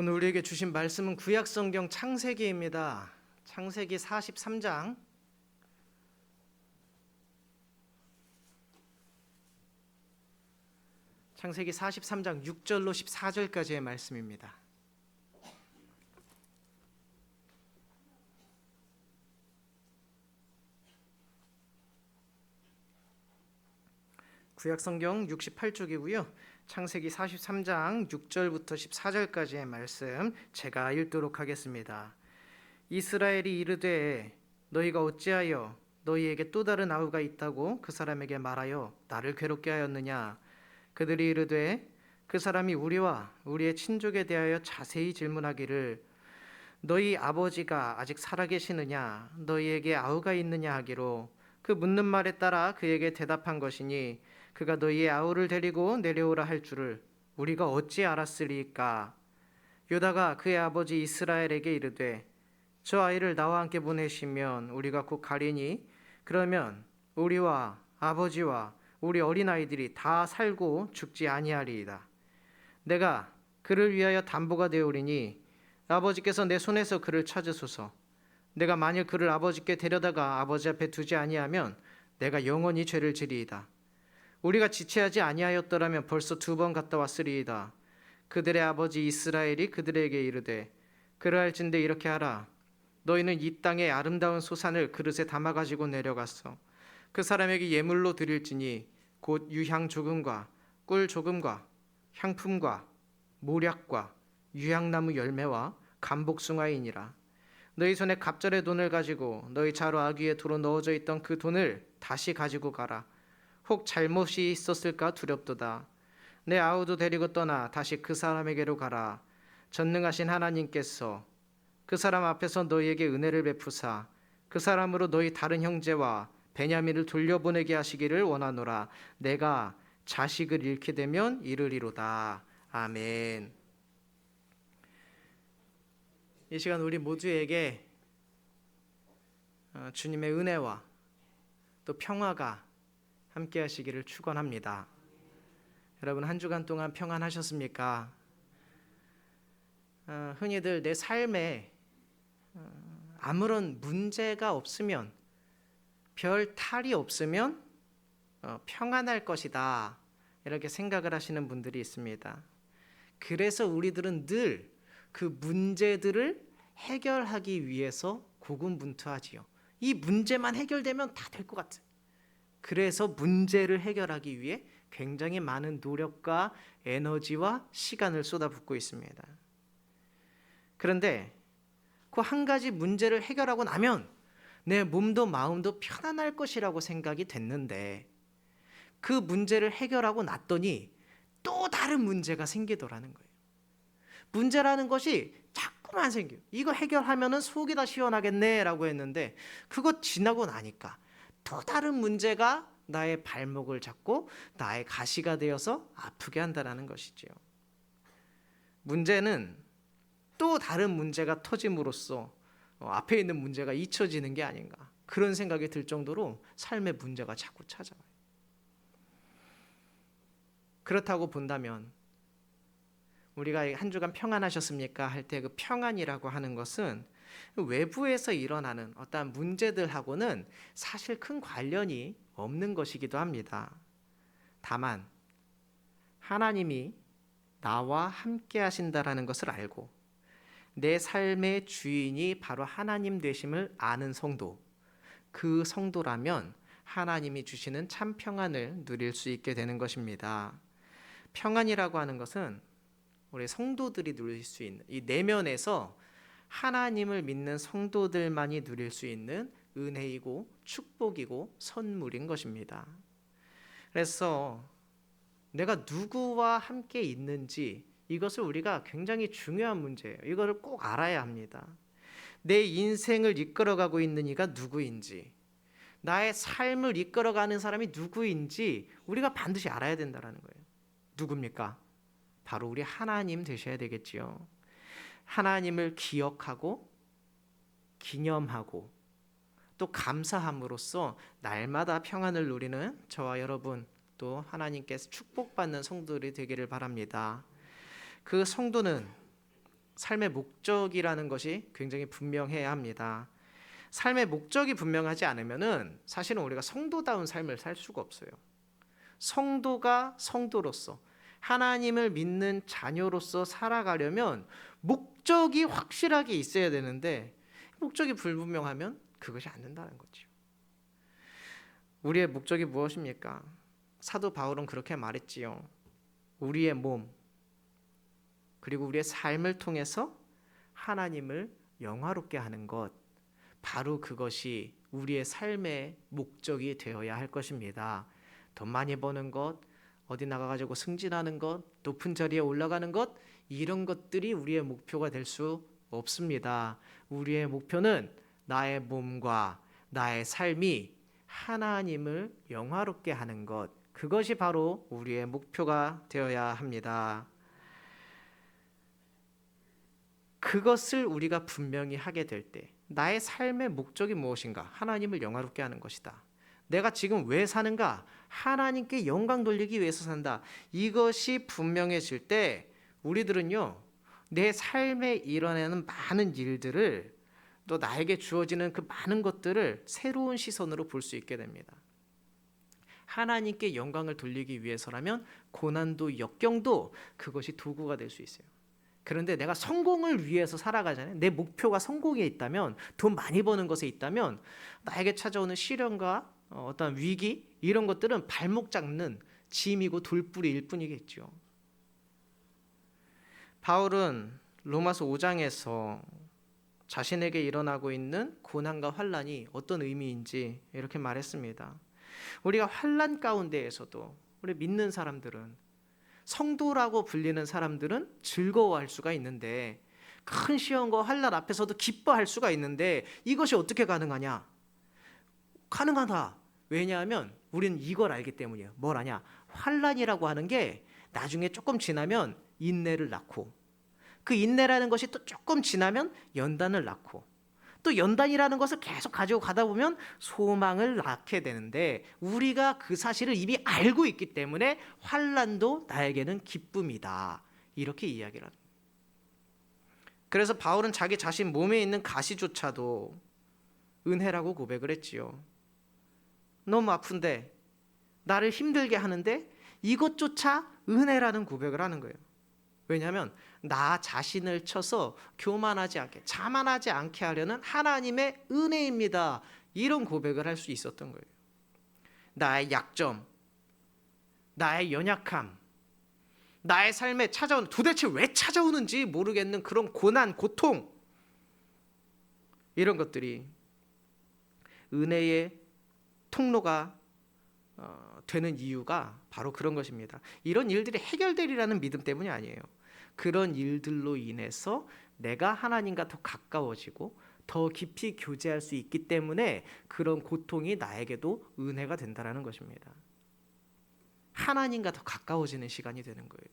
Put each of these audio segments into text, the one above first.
오늘 우리에게 주신 말씀은 구약성경 창세기입니다. 창세기 43장 6절로 14절까지의 말씀입니다. 구약성경 68쪽이고요. 창세기 43장 6절부터 14절까지의 말씀 제가 읽도록 하겠습니다. 이스라엘이 이르되 너희가 어찌하여 너희에게 또 다른 아우가 있다고 그 사람에게 말하여 나를 괴롭게 하였느냐. 그들이 이르되 그 사람이 우리와 우리의 친족에 대하여 자세히 질문하기를 너희 아버지가 아직 살아계시느냐 너희에게 아우가 있느냐 하기로 그 묻는 말에 따라 그에게 대답한 것이니 그가 너희의 아우를 데리고 내려오라 할 줄을 우리가 어찌 알았으리까. 요다가 그의 아버지 이스라엘에게 이르되 저 아이를 나와 함께 보내시면 우리가 곧 가리니 그러면 우리와 아버지와 우리 어린아이들이 다 살고 죽지 아니하리이다. 내가 그를 위하여 담보가 되오리니 아버지께서 내 손에서 그를 찾으소서. 내가 만일 그를 아버지께 데려다가 아버지 앞에 두지 아니하면 내가 영원히 죄를 지리이다. 우리가 지체하지 아니하였더라면 벌써 2번 갔다 왔으리이다. 그들의 아버지 이스라엘이 그들에게 이르되 그러할진대 이렇게 하라. 너희는 이 땅의 아름다운 소산을 그릇에 담아 가지고 내려갔어. 그 사람에게 예물로 드릴지니 곧 유향 조금과 꿀 조금과 향품과 모략과 유향나무 열매와 감복숭아이니라. 너희 손에 갑절의 돈을 가지고 너희 자루 아귀에 도로 넣어져 있던 그 돈을 다시 가지고 가라. 혹 잘못이 있었을까 두렵도다. 내 아우도 데리고 떠나 다시 그 사람에게로 가라. 전능하신 하나님께서 그 사람 앞에서 너희에게 은혜를 베푸사 그 사람으로 너희 다른 형제와 베냐민을 돌려보내게 하시기를 원하노라. 내가 자식을 잃게 되면 이르리로다. 아멘. 이 시간 우리 모두에게 주님의 은혜와 또 평화가 함께 하시기를 축원합니다. 여러분 한 주간 동안 평안하셨습니까? 흔히들 내 삶에 아무런 문제가 없으면 별 탈이 없으면 평안할 것이다 이렇게 생각을 하시는 분들이 있습니다. 그래서 우리들은 늘 그 문제들을 해결하기 위해서 고군분투하지요. 이 문제만 해결되면 다 될 것 같아. 그래서 문제를 해결하기 위해 굉장히 많은 노력과 에너지와 시간을 쏟아붓고 있습니다. 그런데 그 한 가지 문제를 해결하고 나면 내 몸도 마음도 편안할 것이라고 생각이 됐는데 그 문제를 해결하고 났더니 또 다른 문제가 생기더라는 거예요. 문제라는 것이 자꾸만 생겨요. 이거 해결하면 속이 다 시원하겠네 라고 했는데 그거 지나고 나니까 또 다른 문제가 나의 발목을 잡고 나의 가시가 되어서 아프게 한다는 것이지요. 문제는 또 다른 문제가 터짐으로써 앞에 있는 문제가 잊혀지는 게 아닌가 그런 생각이 들 정도로 삶의 문제가 자꾸 찾아와요. 그렇다고 본다면 우리가 한 주간 평안하셨습니까? 할 때 그 평안이라고 하는 것은 외부에서 일어나는 어떠한 문제들하고는 사실 큰 관련이 없는 것이기도 합니다. 다만 하나님이 나와 함께 하신다라는 것을 알고 내 삶의 주인이 바로 하나님 되심을 아는 성도, 그 성도라면 하나님이 주시는 참 평안을 누릴 수 있게 되는 것입니다. 평안이라고 하는 것은 우리 성도들이 누릴 수 있는 이 내면에서 하나님을 믿는 성도들만이 누릴 수 있는 은혜이고 축복이고 선물인 것입니다. 그래서 내가 누구와 함께 있는지 이것을 우리가 굉장히 중요한 문제예요. 이거를 꼭 알아야 합니다. 내 인생을 이끌어가고 있는 이가 누구인지 나의 삶을 이끌어가는 사람이 누구인지 우리가 반드시 알아야 된다는 거예요. 누굽니까? 바로 우리 하나님 되셔야 되겠지요. 하나님을 기억하고 기념하고 또 감사함으로써 날마다 평안을 누리는 저와 여러분 또 하나님께서 축복받는 성도들이 되기를 바랍니다. 그 성도는 삶의 목적이라는 것이 굉장히 분명해야 합니다. 삶의 목적이 분명하지 않으면은 사실은 우리가 성도다운 삶을 살 수가 없어요. 성도가 성도로서 하나님을 믿는 자녀로서 살아가려면 목적이 확실하게 있어야 되는데 목적이 불분명하면 그것이 안 된다는 거죠. 우리의 목적이 무엇입니까? 사도 바울은 그렇게 말했지요. 우리의 몸 그리고 우리의 삶을 통해서 하나님을 영화롭게 하는 것, 바로 그것이 우리의 삶의 목적이 되어야 할 것입니다. 돈 많이 버는 것, 어디 나가가지고 승진하는 것, 높은 자리에 올라가는 것, 이런 것들이 우리의 목표가 될 수 없습니다. 우리의 목표는 나의 몸과 나의 삶이 하나님을 영화롭게 하는 것, 그것이 바로 우리의 목표가 되어야 합니다. 그것을 우리가 분명히 하게 될 때 나의 삶의 목적이 무엇인가? 하나님을 영화롭게 하는 것이다. 내가 지금 왜 사는가? 하나님께 영광 돌리기 위해서 산다. 이것이 분명해질 때 우리들은요, 내 삶에 일어나는 많은 일들을, 또 나에게 주어지는 그 많은 것들을 새로운 시선으로 볼 수 있게 됩니다. 하나님께 영광을 돌리기 위해서라면 고난도 역경도 그것이 도구가 될 수 있어요. 그런데 내가 성공을 위해서 살아가잖아요. 내 목표가 성공에 있다면, 돈 많이 버는 것에 있다면 나에게 찾아오는 시련과 어떤 위기, 이런 것들은 발목 잡는 짐이고 돌뿌리일 뿐이겠죠. 바울은 로마서 5장에서 자신에게 일어나고 있는 고난과 환난이 어떤 의미인지 이렇게 말했습니다. 우리가 환난 가운데에서도 우리 믿는 사람들은, 성도라고 불리는 사람들은 즐거워할 수가 있는데, 큰 시험과 환난 앞에서도 기뻐할 수가 있는데, 이것이 어떻게 가능하냐? 가능하다. 왜냐하면 우리는 이걸 알기 때문이에요. 뭘 아냐? 환난이라고 하는 게 나중에 조금 지나면 인내를 낳고, 그 인내라는 것이 또 조금 지나면 연단을 낳고, 또 연단이라는 것을 계속 가지고 가다 보면 소망을 낳게 되는데, 우리가 그 사실을 이미 알고 있기 때문에 환난도 나에게는 기쁨이다, 이렇게 이야기를 합니다. 그래서 바울은 자기 자신 몸에 있는 가시조차도 은혜라고 고백을 했지요. 너무 아픈데, 나를 힘들게 하는데 이것조차 은혜라는 고백을 하는 거예요. 왜냐하면 나 자신을 쳐서 교만하지 않게, 자만하지 않게 하려는 하나님의 은혜입니다, 이런 고백을 할 수 있었던 거예요. 나의 약점, 나의 연약함, 나의 삶에 찾아온, 도대체 왜 찾아오는지 모르겠는 그런 고난, 고통, 이런 것들이 은혜의 통로가 되는 이유가 바로 그런 것입니다. 이런 일들이 해결되리라는 믿음 때문이 아니에요. 그런 일들로 인해서 내가 하나님과 더 가까워지고 더 깊이 교제할 수 있기 때문에 그런 고통이 나에게도 은혜가 된다는 것입니다. 하나님과 더 가까워지는 시간이 되는 거예요.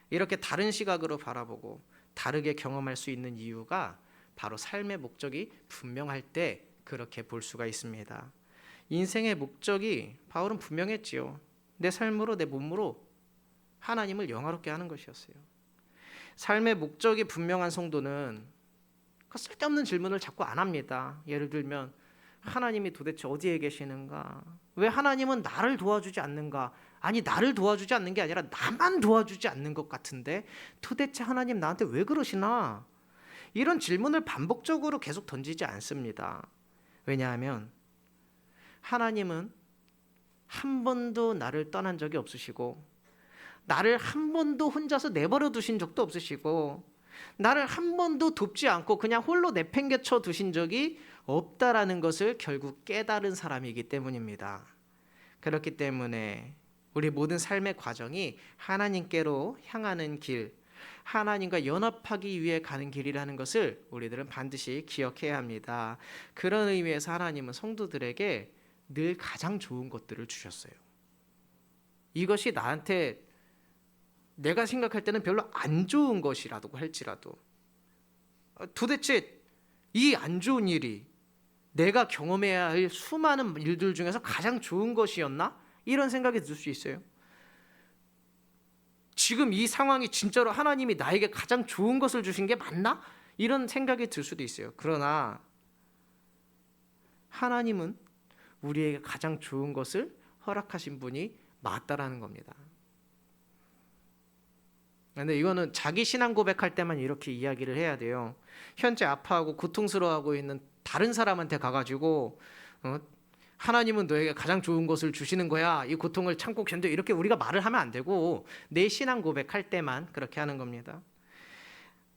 이렇게 다른 시각으로 바라보고 다르게 경험할 수 있는 이유가 바로 삶의 목적이 분명할 때 그렇게 볼 수가 있습니다. 인생의 목적이 바울은 분명했지요. 내 삶으로, 내 몸으로 하나님을 영화롭게 하는 것이었어요. 삶의 목적이 분명한 성도는 그 쓸데없는 질문을 자꾸 안 합니다. 예를 들면, 하나님이 도대체 어디에 계시는가? 왜 하나님은 나를 도와주지 않는가? 아니, 나를 도와주지 않는 게 아니라 나만 도와주지 않는 것 같은데 도대체 하나님 나한테 왜 그러시나? 이런 질문을 반복적으로 계속 던지지 않습니다. 왜냐하면 하나님은 한 번도 나를 떠난 적이 없으시고, 나를 한 번도 혼자서 내버려 두신 적도 없으시고, 나를 한 번도 돕지 않고 그냥 홀로 내팽개쳐 두신 적이 없다라는 것을 결국 깨달은 사람이기 때문입니다. 그렇기 때문에 우리 모든 삶의 과정이 하나님께로 향하는 길, 하나님과 연합하기 위해 가는 길이라는 것을 우리들은 반드시 기억해야 합니다. 그런 의미에서 하나님은 성도들에게 늘 가장 좋은 것들을 주셨어요. 이것이 나한테 내가 생각할 때는 별로 안 좋은 것이라고 할지라도, 도대체 이 안 좋은 일이 내가 경험해야 할 수많은 일들 중에서 가장 좋은 것이었나? 이런 생각이 들 수 있어요. 지금 이 상황이 진짜로 하나님이 나에게 가장 좋은 것을 주신 게 맞나? 이런 생각이 들 수도 있어요. 그러나 하나님은 우리에게 가장 좋은 것을 허락하신 분이 맞다라는 겁니다. 근데 이거는 자기 신앙 고백할 때만 이렇게 이야기를 해야 돼요. 현재 아파하고 고통스러워하고 있는 다른 사람한테 가가지고 하나님은 너에게 가장 좋은 것을 주시는 거야, 이 고통을 참고 견뎌, 이렇게 우리가 말을 하면 안 되고 내 신앙 고백할 때만 그렇게 하는 겁니다.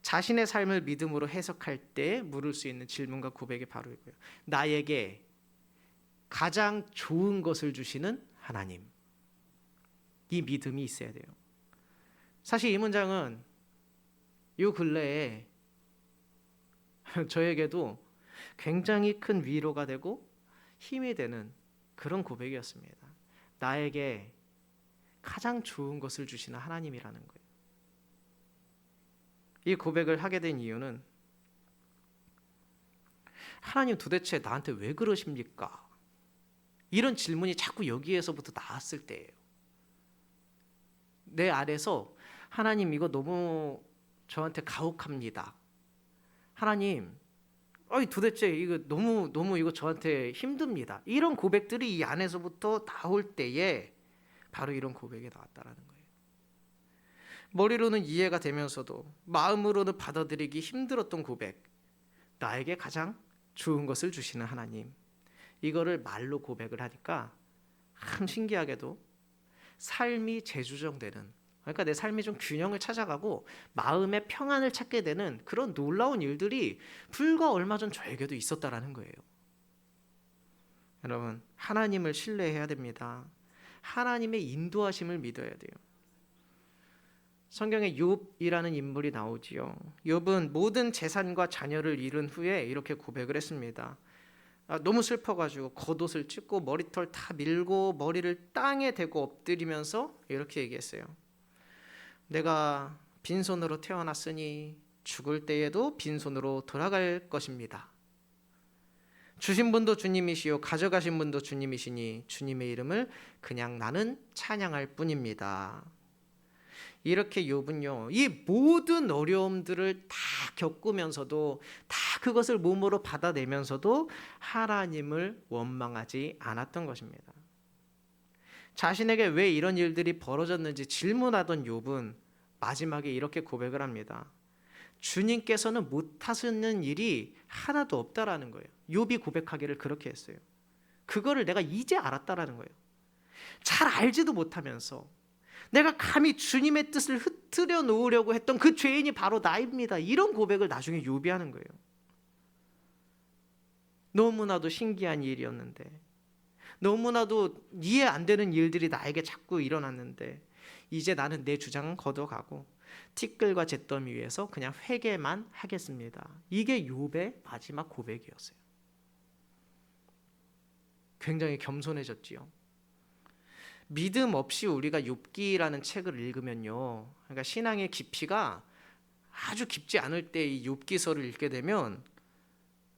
자신의 삶을 믿음으로 해석할 때 물을 수 있는 질문과 고백이 바로 이거예요. 나에게 가장 좋은 것을 주시는 하나님, 이 믿음이 있어야 돼요. 사실 이 문장은 요 근래에 저에게도 굉장히 큰 위로가 되고 힘이 되는 그런 고백이었습니다. 나에게 가장 좋은 것을 주시는 하나님이라는 거예요. 이 고백을 하게 된 이유는 하나님 도대체 나한테 왜 그러십니까? 이런 질문이 자꾸 여기에서부터 나왔을 때예요. 내 안에서 하나님 이거 너무 저한테 가혹합니다. 하나님, 도대체 이거 너무 이거 저한테 힘듭니다. 이런 고백들이 이 안에서부터 나올 때에 바로 이런 고백이 나왔다라는 거예요. 머리로는 이해가 되면서도 마음으로는 받아들이기 힘들었던 고백, 나에게 가장 좋은 것을 주시는 하나님, 이거를 말로 고백을 하니까 참 신기하게도 삶이 재조정되는, 그러니까 내 삶이 좀 균형을 찾아가고 마음의 평안을 찾게 되는 그런 놀라운 일들이 불과 얼마 전 저에게도 있었다라는 거예요. 여러분, 하나님을 신뢰해야 됩니다. 하나님의 인도하심을 믿어야 돼요. 성경에 욥이라는 인물이 나오지요. 욥은 모든 재산과 자녀를 잃은 후에 이렇게 고백을 했습니다. 너무 슬퍼가지고 겉옷을 찢고 머리털 다 밀고 머리를 땅에 대고 엎드리면서 이렇게 얘기했어요. 내가 빈손으로 태어났으니 죽을 때에도 빈손으로 돌아갈 것입니다. 주신 분도 주님이시요 가져가신 분도 주님이시니 주님의 이름을 그냥 나는 찬양할 뿐입니다. 이렇게 욥은요, 이 모든 어려움들을 다 겪으면서도 다 그것을 몸으로 받아내면서도 하나님을 원망하지 않았던 것입니다. 자신에게 왜 이런 일들이 벌어졌는지 질문하던 욥은 마지막에 이렇게 고백을 합니다. 주님께서는 못하시는 일이 하나도 없다라는 거예요. 욥이 고백하기를 그렇게 했어요. 그거를 내가 이제 알았다라는 거예요. 잘 알지도 못하면서 내가 감히 주님의 뜻을 흐트려 놓으려고 했던 그 죄인이 바로 나입니다. 이런 고백을 나중에 욥이 하는 거예요. 너무나도 신기한 일이었는데, 너무나도 이해 안 되는 일들이 나에게 자꾸 일어났는데 이제 나는 내 주장은 걷어가고 티끌과 잿더미 위에서 그냥 회개만 하겠습니다. 이게 욥의 마지막 고백이었어요. 굉장히 겸손해졌지요. 믿음 없이 우리가 욥기라는 책을 읽으면요, 그러니까 신앙의 깊이가 아주 깊지 않을 때 이 욥기서를 읽게 되면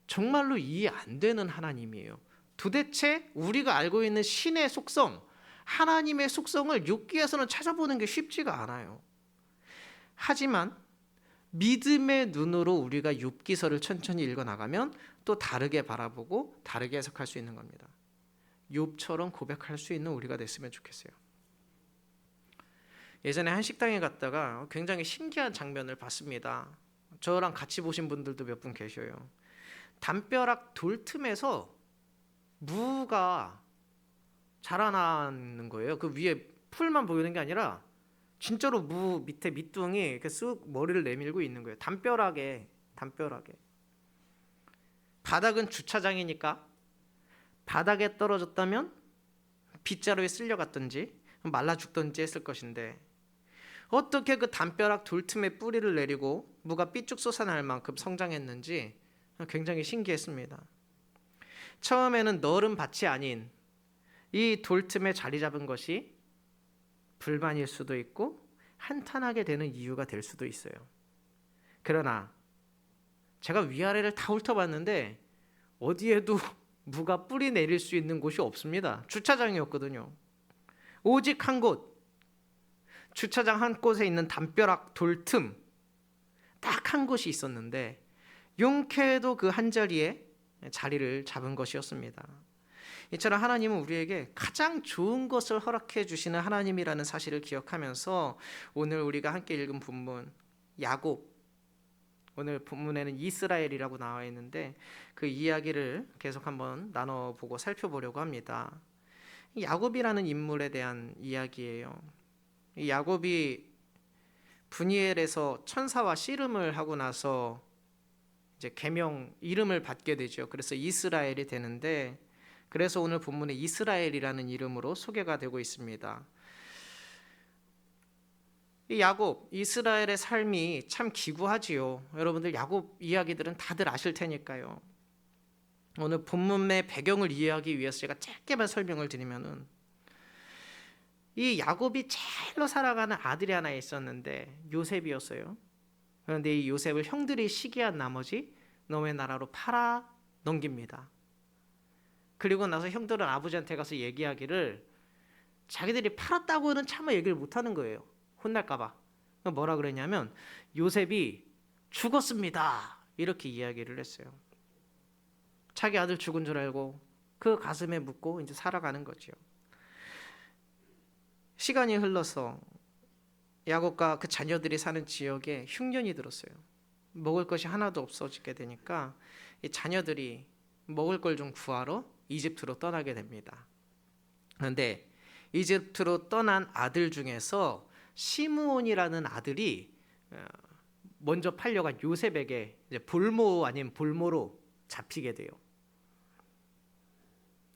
정말로 이해 안 되는 하나님이에요. 도대체 우리가 알고 있는 신의 속성, 하나님의 속성을 욥기에서는 찾아보는 게 쉽지가 않아요. 하지만 믿음의 눈으로 우리가 욥기서를 천천히 읽어나가면 또 다르게 바라보고 다르게 해석할 수 있는 겁니다. 욥처럼 고백할 수 있는 우리가 됐으면 좋겠어요. 예전에 한 식당에 갔다가 굉장히 신기한 장면을 봤습니다. 저랑 같이 보신 분들도 몇 분 계셔요. 담벼락 돌 틈에서 무가 자라나는 거예요. 그 위에 풀만 보이는 게 아니라 진짜로 무 밑에 밑둥이 이렇게 쑥 머리를 내밀고 있는 거예요. 담벼락에. 바닥은 주차장이니까 바닥에 떨어졌다면 빗자루에 쓸려갔든지 말라 죽든지 했을 것인데 어떻게 그 담벼락 돌틈에 뿌리를 내리고 무가 삐쭉 솟아날 만큼 성장했는지 굉장히 신기했습니다. 처음에는 너른 밭이 아닌 이 돌틈에 자리 잡은 것이 불만일 수도 있고 한탄하게 되는 이유가 될 수도 있어요. 그러나 제가 위아래를 다 훑어봤는데 어디에도 무가 뿌리 내릴 수 있는 곳이 없습니다. 주차장이었거든요. 오직 한 곳, 주차장 한 곳에 있는 담벼락 돌틈 딱 한 곳이 있었는데 용케도 그 한 자리에 자리를 잡은 것이었습니다. 이처럼 하나님은 우리에게 가장 좋은 것을 허락해 주시는 하나님이라는 사실을 기억하면서 오늘 우리가 함께 읽은 본문 야곱, 오늘 본문에는 이스라엘이라고 나와 있는데 그 이야기를 계속 한번 나눠보고 살펴보려고 합니다. 야곱이라는 인물에 대한 이야기예요. 이 야곱이 브니엘에서 천사와 씨름을 하고 나서 이제 계명 이름을 받게 되죠. 그래서 이스라엘이 되는데, 그래서 오늘 본문에 이스라엘이라는 이름으로 소개가 되고 있습니다. 이 야곱, 이스라엘의 삶이 참 기구하지요. 여러분들 야곱 이야기들은 다들 아실 테니까요. 오늘 본문의 배경을 이해하기 위해서 제가 짧게만 설명을 드리면은, 이 야곱이 제일로 사랑하는 아들이 하나 있었는데 요셉이었어요. 그런데 이 요셉을 형들이 시기한 나머지 너의 나라로 팔아 넘깁니다. 그리고 나서 형들은 아버지한테 가서 얘기하기를 자기들이 팔았다고는 차마 얘기를 못하는 거예요. 혼날까봐. 뭐라 그랬냐면 요셉이 죽었습니다 이렇게 이야기를 했어요. 자기 아들 죽은 줄 알고 그 가슴에 묻고 이제 살아가는 거죠. 시간이 흘러서 야곱과 그 자녀들이 사는 지역에 흉년이 들었어요. 먹을 것이 하나도 없어지게 되니까 이 자녀들이 먹을 걸 좀 구하러 이집트로 떠나게 됩니다. 그런데 이집트로 떠난 아들 중에서 시므온이라는 아들이 먼저 팔려간 요셉에게 이제 볼모 아닌 볼모로 잡히게 돼요.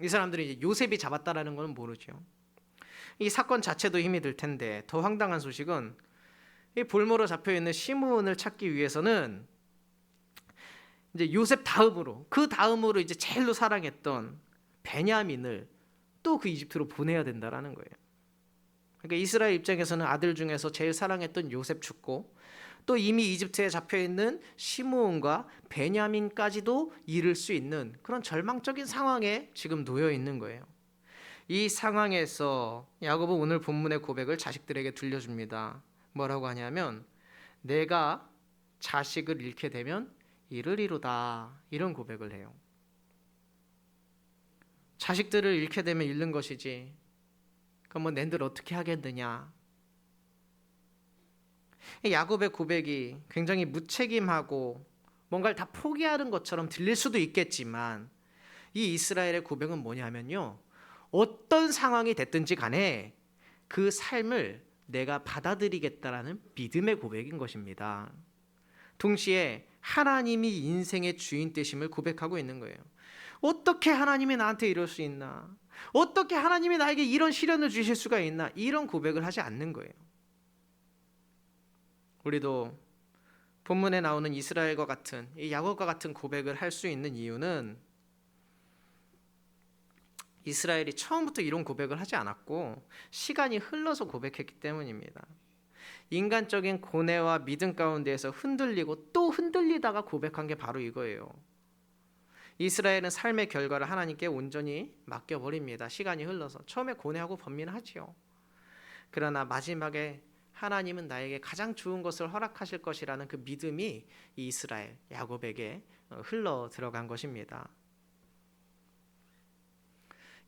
이 사람들이 이제 요셉이 잡았다라는 건 모르죠. 이 사건 자체도 힘이 들 텐데 더 황당한 소식은 이 볼모로 잡혀 있는 시므온을 찾기 위해서는 이제 요셉 다음으로 그 다음으로 이제 제일로 사랑했던 베냐민을 또 그 이집트로 보내야 된다라는 거예요. 그러니까 이스라엘 입장에서는 아들 중에서 제일 사랑했던 요셉 죽고 또 이미 이집트에 잡혀 있는 시므온과 베냐민까지도 잃을 수 있는 그런 절망적인 상황에 지금 놓여 있는 거예요. 이 상황에서 야곱은 오늘 본문의 고백을 자식들에게 들려줍니다. 뭐라고 하냐면 내가 자식을 잃게 되면 잃으리로다, 이런 고백을 해요. 자식들을 잃게 되면 잃는 것이지 그럼 뭐 낸들 어떻게 하겠느냐. 야곱의 고백이 굉장히 무책임하고 뭔가를 다 포기하는 것처럼 들릴 수도 있겠지만 이 이스라엘의 고백은 뭐냐면요, 어떤 상황이 됐든지 간에 그 삶을 내가 받아들이겠다라는 믿음의 고백인 것입니다. 동시에 하나님이 인생의 주인 되심을 고백하고 있는 거예요. 어떻게 하나님이 나한테 이럴 수 있나? 어떻게 하나님이 나에게 이런 시련을 주실 수가 있나? 이런 고백을 하지 않는 거예요. 우리도 본문에 나오는 이스라엘과 같은 이 야곱과 같은 고백을 할 수 있는 이유는 이스라엘이 처음부터 이런 고백을 하지 않았고 시간이 흘러서 고백했기 때문입니다. 인간적인 고뇌와 믿음 가운데에서 흔들리고 또 흔들리다가 고백한 게 바로 이거예요. 이스라엘은 삶의 결과를 하나님께 온전히 맡겨버립니다. 시간이 흘러서. 처음에 고뇌하고 번민하지요. 그러나 마지막에 하나님은 나에게 가장 좋은 것을 허락하실 것이라는 그 믿음이 이 이스라엘, 야곱에게 흘러 들어간 것입니다.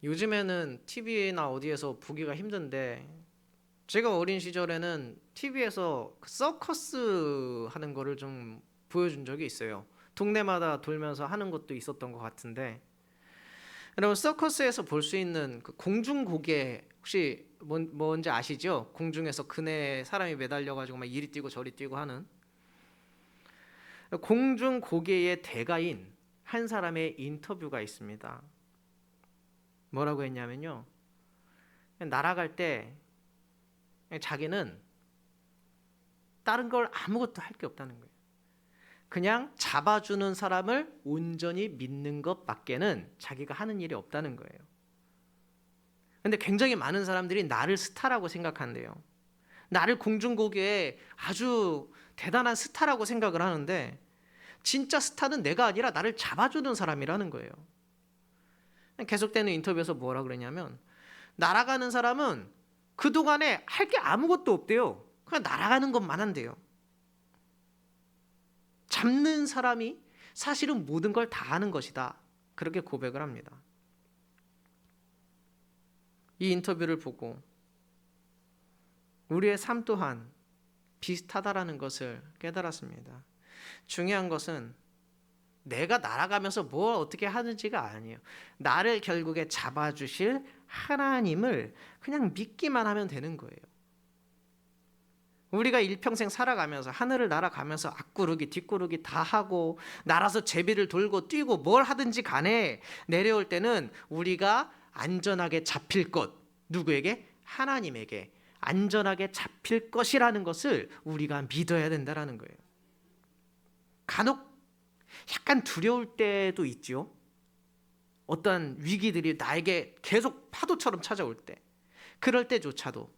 요즘에는 TV나 어디에서 보기가 힘든데 제가 어린 시절에는 TV에서 서커스 하는 거를 좀 보여준 적이 있어요. 동네마다 돌면서 하는 것도 있었던 것 같은데, 여러분 서커스에서 볼 수 있는 그 공중고개 혹시 뭔지 아시죠? 공중에서 그네 사람이 매달려가지고 막 이리 뛰고 저리 뛰고 하는 공중고개의 대가인 한 사람의 인터뷰가 있습니다. 뭐라고 했냐면요, 날아갈 때 자기는 다른 걸 아무것도 할 게 없다는 거예요. 그냥 잡아주는 사람을 온전히 믿는 것밖에는 자기가 하는 일이 없다는 거예요. 근데 굉장히 많은 사람들이 나를 스타라고 생각한대요. 나를 공중고개에 아주 대단한 스타라고 생각을 하는데 진짜 스타는 내가 아니라 나를 잡아주는 사람이라는 거예요. 계속되는 인터뷰에서 뭐라 그러냐면 날아가는 사람은 그동안에 할 게 아무것도 없대요. 그냥 날아가는 것만 한대요. 잡는 사람이 사실은 모든 걸 다 하는 것이다. 그렇게 고백을 합니다. 이 인터뷰를 보고 우리의 삶 또한 비슷하다라는 것을 깨달았습니다. 중요한 것은 내가 날아가면서 뭘 어떻게 하는지가 아니에요. 나를 결국에 잡아주실 하나님을 그냥 믿기만 하면 되는 거예요. 우리가 일평생 살아가면서 하늘을 날아가면서 앞구르기 뒷구르기 다 하고 날아서 제비를 돌고 뛰고 뭘 하든지 간에 내려올 때는 우리가 안전하게 잡힐 것, 누구에게? 하나님에게 안전하게 잡힐 것이라는 것을 우리가 믿어야 된다는 거예요. 간혹 약간 두려울 때도 있죠. 어떤 위기들이 나에게 계속 파도처럼 찾아올 때, 그럴 때조차도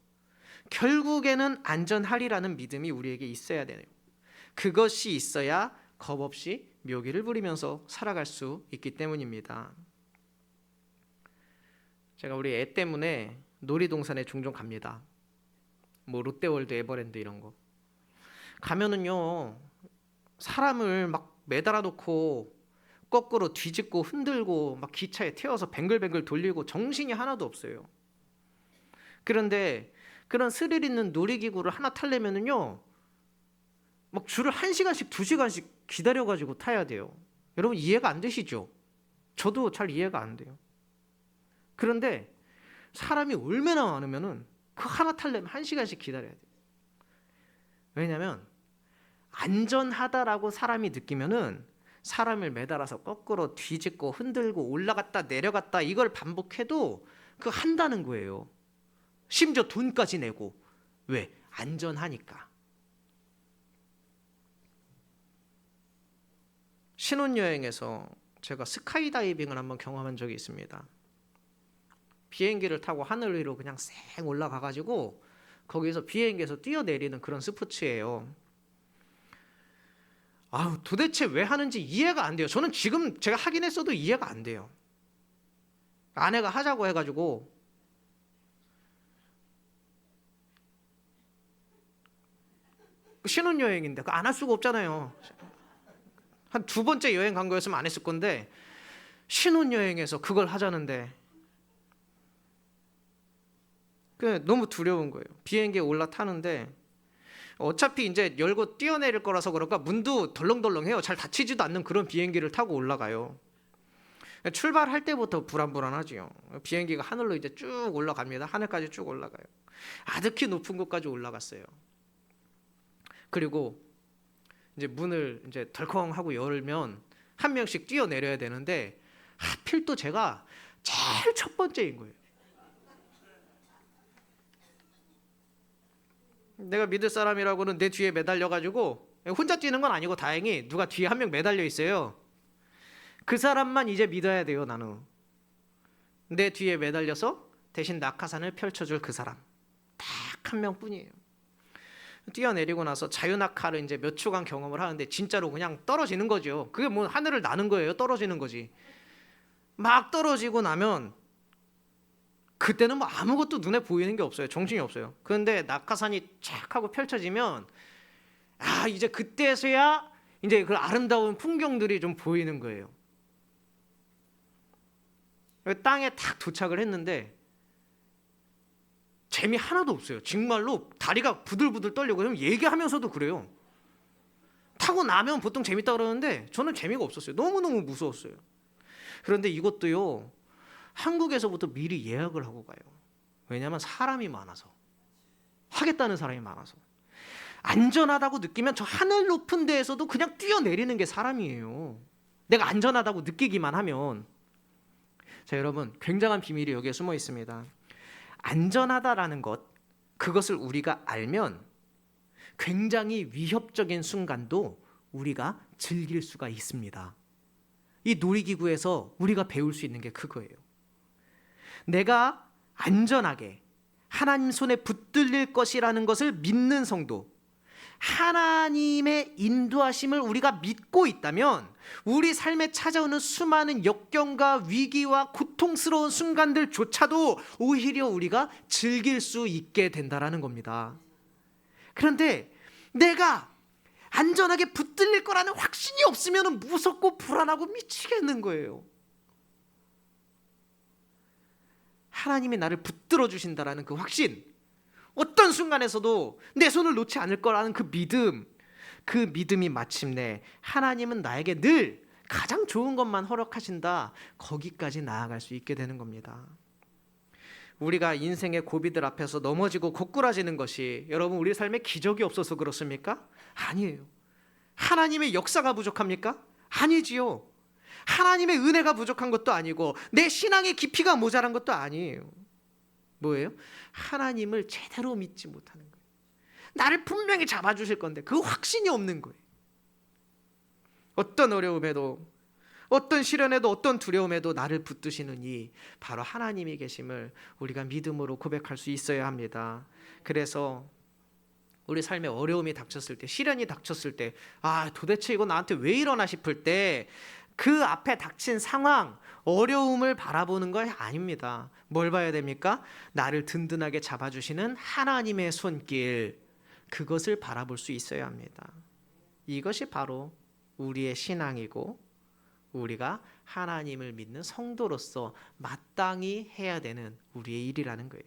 결국에는 안전하리라는 믿음이 우리에게 있어야 돼요. 그것이 있어야 겁없이 묘기를 부리면서 살아갈 수 있기 때문입니다. 제가 우리 애 때문에 놀이동산에 종종 갑니다. 뭐 롯데월드, 에버랜드 이런 거 가면은요, 사람을 막 매달아 놓고 거꾸로 뒤집고 흔들고 막 기차에 태워서 뱅글뱅글 돌리고 정신이 하나도 없어요. 그런데 그런 스릴 있는 놀이기구를 하나 타려면은요, 막 줄을 1시간씩 2시간씩 기다려가지고 타야 돼요. 여러분 이해가 안 되시죠? 저도 잘 이해가 안 돼요. 그런데 사람이 얼마나 많으면은 그 하나 타려면 1시간씩 기다려야 돼요. 왜냐하면 안전하다라고 사람이 느끼면은 사람을 매달아서 거꾸로 뒤집고 흔들고 올라갔다 내려갔다 이걸 반복해도 그거 한다는 거예요. 심지어 돈까지 내고. 왜? 안전하니까. 신혼여행에서 제가 스카이다이빙을 한번 경험한 적이 있습니다. 비행기를 타고 하늘 위로 그냥 쌩 올라가가지고 거기서 비행기에서 뛰어내리는 그런 스포츠예요. 도대체 왜 하는지 이해가 안 돼요. 저는 지금 제가 하긴 했어도 이해가 안 돼요. 아내가 하자고 해가지고 신혼여행인데 그거 안 할 수가 없잖아요. 한 2번째 여행 간 거였으면 안 했을 건데 신혼여행에서 그걸 하자는데 너무 두려운 거예요. 비행기에 올라타는데 어차피 이제 열고 뛰어내릴 거라서 그럴까 문도 덜렁덜렁해요. 잘 닫히지도 않는 그런 비행기를 타고 올라가요. 출발할 때부터 불안불안하지요. 비행기가 하늘로 이제 쭉 올라갑니다. 하늘까지 쭉 올라가요. 아득히 높은 곳까지 올라갔어요. 그리고 이제 문을 이제 덜컹 하고 열면 한 명씩 뛰어내려야 되는데 하필 또 제가 제일 첫 번째인 거예요. 내가 믿을 사람이라고는 내 뒤에 매달려가지고 혼자 뛰는 건 아니고 다행히 누가 뒤에 한 명 매달려 있어요. 그 사람만 이제 믿어야 돼요. 나는 내 뒤에 매달려서 대신 낙하산을 펼쳐줄 그 사람 딱 한 명뿐이에요. 뛰어내리고 나서 자유낙하를 이제 몇 초간 경험을 하는데 진짜로 그냥 떨어지는 거죠. 그게 뭐 하늘을 나는 거예요. 떨어지는 거지. 막 떨어지고 나면 그때는 뭐 아무것도 눈에 보이는 게 없어요. 정신이 없어요. 그런데 낙하산이 쫙 하고 펼쳐지면 이제 그때서야 이제 그 아름다운 풍경들이 좀 보이는 거예요. 땅에 탁 도착을 했는데 재미 하나도 없어요. 정말로 다리가 부들부들 떨리고 얘기하면서도 그래요. 타고 나면 보통 재밌다 그러는데 저는 재미가 없었어요. 너무너무 무서웠어요. 그런데 이것도요, 한국에서부터 미리 예약을 하고 가요. 왜냐하면 사람이 많아서, 하겠다는 사람이 많아서. 안전하다고 느끼면 저 하늘 높은 데에서도 그냥 뛰어내리는 게 사람이에요. 내가 안전하다고 느끼기만 하면. 자, 여러분, 굉장한 비밀이 여기에 숨어 있습니다. 안전하다라는 것, 그것을 우리가 알면 굉장히 위협적인 순간도 우리가 즐길 수가 있습니다. 이 놀이기구에서 우리가 배울 수 있는 게 그거예요. 내가 안전하게 하나님 손에 붙들릴 것이라는 것을 믿는 성도, 하나님의 인도하심을 우리가 믿고 있다면 우리 삶에 찾아오는 수많은 역경과 위기와 고통스러운 순간들조차도 오히려 우리가 즐길 수 있게 된다라는 겁니다. 그런데 내가 안전하게 붙들릴 거라는 확신이 없으면 무섭고 불안하고 미치겠는 거예요. 하나님이 나를 붙들어 주신다라는 그 확신, 어떤 순간에서도 내 손을 놓지 않을 거라는 그 믿음, 그 믿음이 마침내 하나님은 나에게 늘 가장 좋은 것만 허락하신다, 거기까지 나아갈 수 있게 되는 겁니다. 우리가 인생의 고비들 앞에서 넘어지고 고꾸라지는 것이 여러분 우리 삶에 기적이 없어서 그렇습니까? 아니에요. 하나님의 역사가 부족합니까? 아니지요. 하나님의 은혜가 부족한 것도 아니고 내 신앙의 깊이가 모자란 것도 아니에요. 뭐예요? 하나님을 제대로 믿지 못하는 거예요. 나를 분명히 잡아주실 건데 그 확신이 없는 거예요. 어떤 어려움에도, 어떤 시련에도, 어떤 두려움에도 나를 붙드시는 이 바로 하나님이 계심을 우리가 믿음으로 고백할 수 있어야 합니다. 그래서 우리 삶에 어려움이 닥쳤을 때, 시련이 닥쳤을 때, 도대체 이거 나한테 왜 이러나 싶을 때 그 앞에 닥친 상황, 어려움을 바라보는 거 아닙니다. 뭘 봐야 됩니까? 나를 든든하게 잡아주시는 하나님의 손길, 그것을 바라볼 수 있어야 합니다. 이것이 바로 우리의 신앙이고 우리가 하나님을 믿는 성도로서 마땅히 해야 되는 우리의 일이라는 거예요.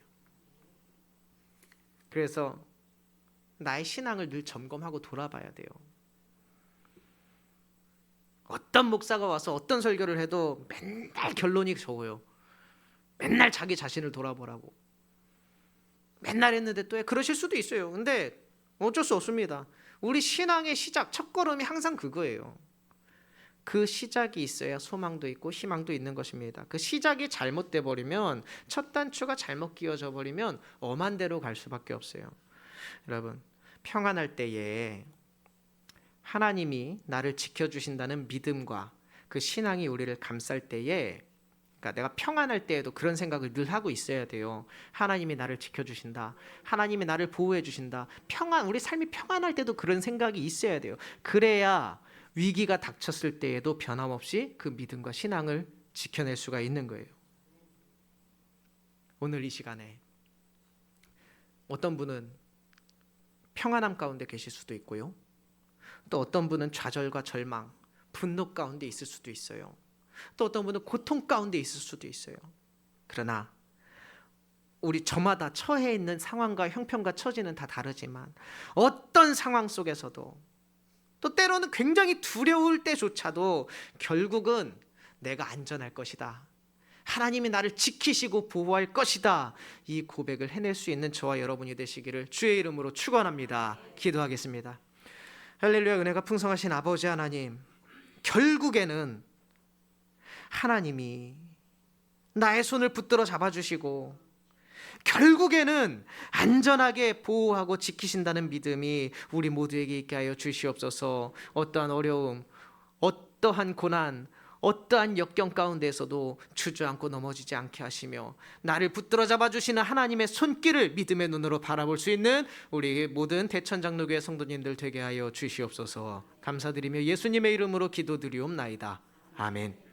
그래서 나의 신앙을 늘 점검하고 돌아봐야 돼요. 어떤 목사가 와서 어떤 설교를 해도 맨날 결론이 적어요. 맨날 자기 자신을 돌아보라고. 맨날 했는데 또 그러실 수도 있어요. 근데 어쩔 수 없습니다. 우리 신앙의 시작, 첫걸음이 항상 그거예요. 그 시작이 있어야 소망도 있고 희망도 있는 것입니다. 그 시작이 잘못돼 버리면, 첫 단추가 잘못 끼워져 버리면 엄한 대로 갈 수밖에 없어요. 여러분, 평안할 때에 하나님이 나를 지켜주신다는 믿음과 그 신앙이 우리를 감쌀 때에, 그러니까 내가 평안할 때에도 그런 생각을 늘 하고 있어야 돼요. 하나님이 나를 지켜주신다, 하나님이 나를 보호해 주신다. 우리 삶이 평안할 때도 그런 생각이 있어야 돼요. 그래야 위기가 닥쳤을 때에도 변함없이 그 믿음과 신앙을 지켜낼 수가 있는 거예요. 오늘 이 시간에 어떤 분은 평안함 가운데 계실 수도 있고요, 또 어떤 분은 좌절과 절망, 분노 가운데 있을 수도 있어요. 또 어떤 분은 고통 가운데 있을 수도 있어요. 그러나 우리 저마다 처해 있는 상황과 형편과 처지는 다 다르지만 어떤 상황 속에서도, 또 때로는 굉장히 두려울 때조차도 결국은 내가 안전할 것이다, 하나님이 나를 지키시고 보호할 것이다, 이 고백을 해낼 수 있는 저와 여러분이 되시기를 주의 이름으로 축원합니다. 기도하겠습니다. 할렐루야. 은혜가 풍성하신 아버지 하나님, 결국에는 하나님이 나의 손을 붙들어 잡아주시고 결국에는 안전하게 보호하고 지키신다는 믿음이 우리 모두에게 있게 하여 주시옵소서. 어떠한 어려움, 어떠한 고난, 어떠한 역경 가운데에서도 주저앉고 넘어지지 않게 하시며 나를 붙들어 잡아주시는 하나님의 손길을 믿음의 눈으로 바라볼 수 있는 우리 모든 대천장로교회 성도님들 되게 하여 주시옵소서. 감사드리며 예수님의 이름으로 기도드리옵나이다. 아멘.